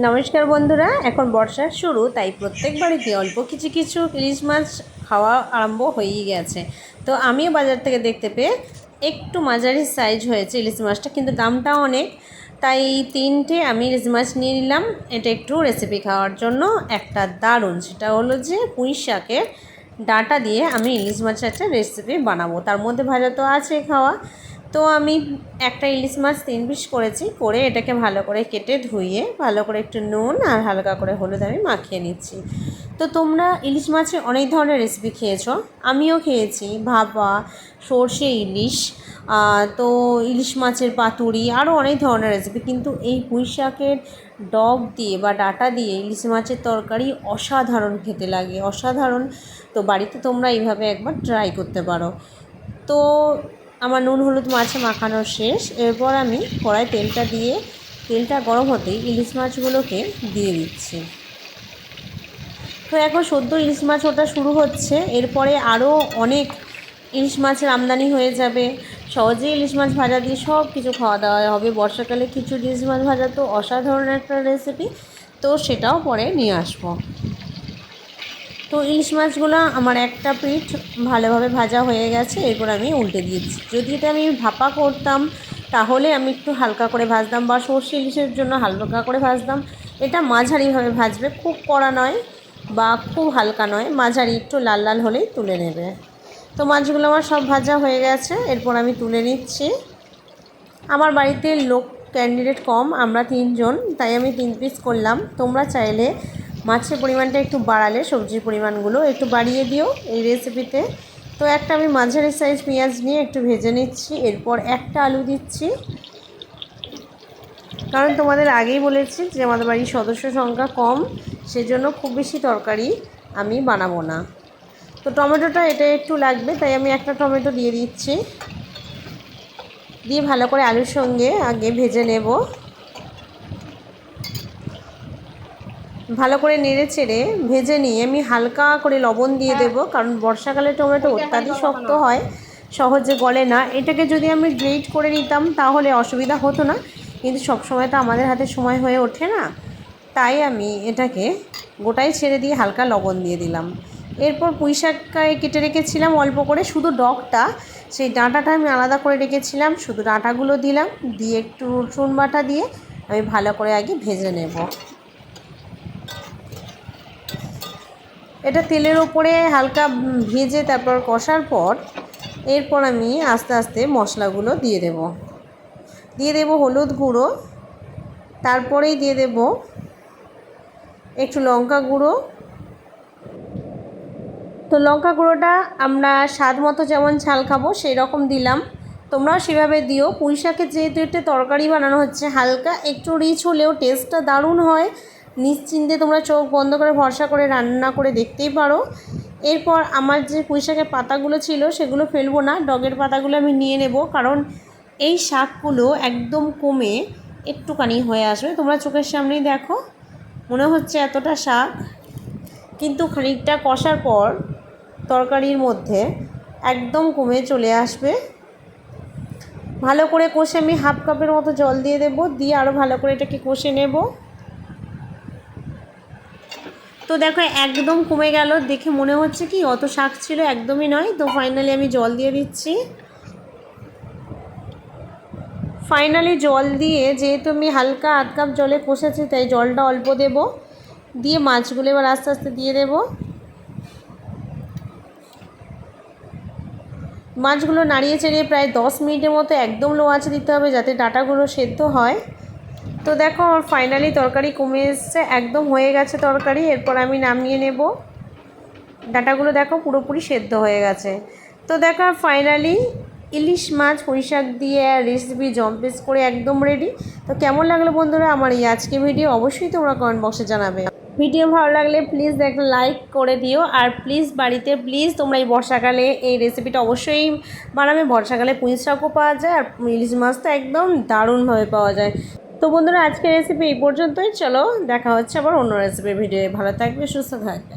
নমস্কার বন্ধুরা, এখন বর্ষার শুরু, তাই প্রত্যেক বাড়িতে অল্প কিছু কিছু ইলিশ মাছ খাওয়া আরম্ভ হয়েই গেছে। তো আমিও বাজার থেকে দেখতে পেয়ে একটু মাঝারি সাইজ হয়েছে ইলিশ মাছটা, কিন্তু দামটা অনেক। তাই তিনটে আমি ইলিশ মাছ নিয়ে নিলাম। এটা একটু রেসিপি খাওয়ার জন্য একটা দারুণ, সেটা হলো যে পুঁই শাকের ডাঁটা দিয়ে আমি ইলিশ মাছের একটা রেসিপি বানাবো। তার মধ্যে ভাজা তো আছে খাওয়া। তো আমি একটা ইলিশ মাছ 3 পিস করেছি, করে এটাকে ভালো করে কেটে ধুয়ে ভালো করে একটু নুন আর হালকা করে হলুদ আমি মাখিয়ে নিচ্ছি। তো তোমরা ইলিশ মাছের অনেক ধরনের রেসিপি খেয়েছো, আমিও খেয়েছি। ভাপা, সর্ষে ইলিশ, তো ইলিশ মাছের পাতুরি, আরও অনেক ধরনের রেসিপি। কিন্তু এই পুঁই শাকের ডগ দিয়ে বা ডাঁটা দিয়ে ইলিশ মাছের তরকারি অসাধারণ খেতে লাগে, অসাধারণ। তো বাড়িতে তোমরা এইভাবে একবার ট্রাই করতে পারো। তো আমার নুন হলুদ মাছে মাখানো শেষ। এরপর আমি কড়াই তেলটা দিয়ে, তেলটা গরম হতেই ইলিশ মাছগুলোকে দিয়ে দিচ্ছি। তো এখন সদ্য ইলিশ মাছ ওটা শুরু হচ্ছে, এরপরে আরও অনেক ইলিশ মাছের আমদানি হয়ে যাবে। সহজেই ইলিশ মাছ ভাজা দিয়ে সব কিছু খাওয়া দাওয়া হবে। বর্ষাকালে কিছু ইলিশ মাছ ভাজা তো অসাধারণ একটা রেসিপি, তো সেটাও পরে নিয়ে আসবো। তো ইলিশ মাছগুলো আমার একটা পিঠ ভালোভাবে ভাজা হয়ে গেছে, এরপর আমি উল্টে দিয়েছি। যদি এটা আমি ভাপা করতাম তাহলে আমি একটু হালকা করে ভাজতাম, বা সর্ষে ইলিশের জন্য হালকা করে ভাজতাম। এটা মাঝারিভাবে ভাজবে, খুব কড়া নয় বা খুব হালকা নয়, মাঝারি একটু লাল লাল হলেই তুলে নেবে। তো মাছগুলো আমার সব ভাজা হয়ে গেছে, এরপর আমি তুলে নিচ্ছি। আমার বাড়িতে লোক ক্যান্ডিডেট কম, আমরা 3 জন, তাই আমি 3 পিস করলাম। তোমরা চাইলে মাছের পরিমাণটা একটু বাড়ালে সবজির পরিমাণগুলো একটু বাড়িয়ে দিও এই রেসিপিতে। তো একটা আমি মাঝারি সাইজ পেঁয়াজ নিয়ে একটু ভেজে নিচ্ছি, এরপর একটা আলু দিচ্ছি। কারণ তোমাদের আগেই বলেছি যে আমাদের বাড়ির সদস্য সংখ্যা কম, সেজন্য খুব বেশি তরকারি আমি বানাবো না। তো টমেটোটা এটা একটু লাগবে, তাই আমি একটা টমেটো দিয়ে দিচ্ছি। দিয়ে ভালো করে আলুর সঙ্গে আগে ভেজে নেব। ভালো করে নেড়ে চেড়ে ভেজে নিয়ে আমি হালকা করে লবণ দিয়ে দেব, কারণ বর্ষাকালে টমেটো অত্যাধিক শক্ত হয়, সহজে গলে না। এটাকে যদি আমি গ্রেট করে নিতাম তাহলে অসুবিধা হতো না, কিন্তু সবসময় তো আমাদের হাতে সময় হয়ে ওঠে না, তাই আমি এটাকে গোটাই ছেড়ে দিয়ে হালকা লবণ দিয়ে দিলাম। এরপর পুঁই শাক কেটে রেখেছিলাম অল্প করে, শুধু ডগটা, সেই ডাঁটাটা আমি আলাদা করে রেখেছিলাম, শুধু ডাঁটাগুলো দিলাম, দিয়ে একটু রসুন বাটা দিয়ে আমি ভালো করে আগে ভেজে নেব। এটা তেলের ওপরে হালকা ভেজে তারপর কষার পর এরপর আমি আস্তে আস্তে মশলাগুলো দিয়ে দেব হলুদ গুঁড়ো, তারপরেই দিয়ে দেব একটু লঙ্কা গুঁড়ো। তো লঙ্কা গুঁড়োটা আমরা স্বাদ মতো যেমন ঝাল খাবো সেই রকম দিলাম, তোমরাও সেভাবে দিও। পুঁই শাকের যেহেতু একটা তরকারি বানানো হচ্ছে, হালকা একটু রিচ হলেও টেস্টটা দারুণ হয়। নিশ্চিন্তে তোমরা চোখ বন্ধ করে ভরসা করে রান্না করে দেখতেই পারো। এরপর আমার যে পুঁই শাকের পাতাগুলো ছিল সেগুলো ফেলবো না, ডগের পাতাগুলো আমি নিয়ে নেব, কারণ এই শাকগুলো একদম কমে একটুখানি হয়ে আসবে। তোমরা চোখের সামনেই দেখো, মনে হচ্ছে এতটা শাক, কিন্তু খানিকটা কষার পর তরকারির মধ্যে একদম কমে চলে আসবে। ভালো করে কষে আমি হাফ কাপের মতো জল দিয়ে দেব, দিয়ে আরও ভালো করে এটাকে কষে নেব। তো দেখো একদম কমে গেল, দেখে মনে হচ্ছে কি অত শাক ছিল, একদমই নয়। তো ফাইনালি আমি জল দিয়ে দিচ্ছি। ফাইনালি জল দিয়ে, যেহেতু আমি হালকা আধ কাপ জলে কষেছি তাই জলটা অল্প দেব, দিয়ে মাছগুলো এবার আস্তে আস্তে দিয়ে দেব। মাছগুলো নাড়িয়ে চাড়িয়ে প্রায় 10 মিনিটের মতো একদম লো আঁচে দিতে হবে, যাতে ডাঁটাগুলো সেদ্ধ হয়। তো দেখো আমার ফাইনালি তরকারি কমে এসছে, একদম হয়ে গেছে তরকারি। এরপর আমি নামিয়ে নেব। ডাঁটাগুলো দেখো পুরোপুরি সেদ্ধ হয়ে গেছে। তো দেখো ফাইনালি ইলিশ মাছ পুঁই শাক দিয়ে রেসিপি জম্পেস করে একদম রেডি। তো কেমন লাগলো বন্ধুরা আমার এই আজকে ভিডিও, অবশ্যই তোমরা কমেন্ট বক্সে জানাবে। ভিডিও ভালো লাগলে প্লিজ একটা লাইক করে দিও, আর প্লিজ বাড়িতে প্লিজ তোমরা এই বর্ষাকালে এই রেসিপিটা অবশ্যই বানাবে। বর্ষাকালে পুঁই শাকও পাওয়া যায়, আর ইলিশ মাছ তো একদম দারুণভাবে পাওয়া যায়। তো বন্ধুরা আজকের রেসিপি এই পর্যন্তই, চলো দেখা হচ্ছে আবার অন্য রেসিপির ভিডিও। ভালো থাকবে, সুস্থ থাকবে।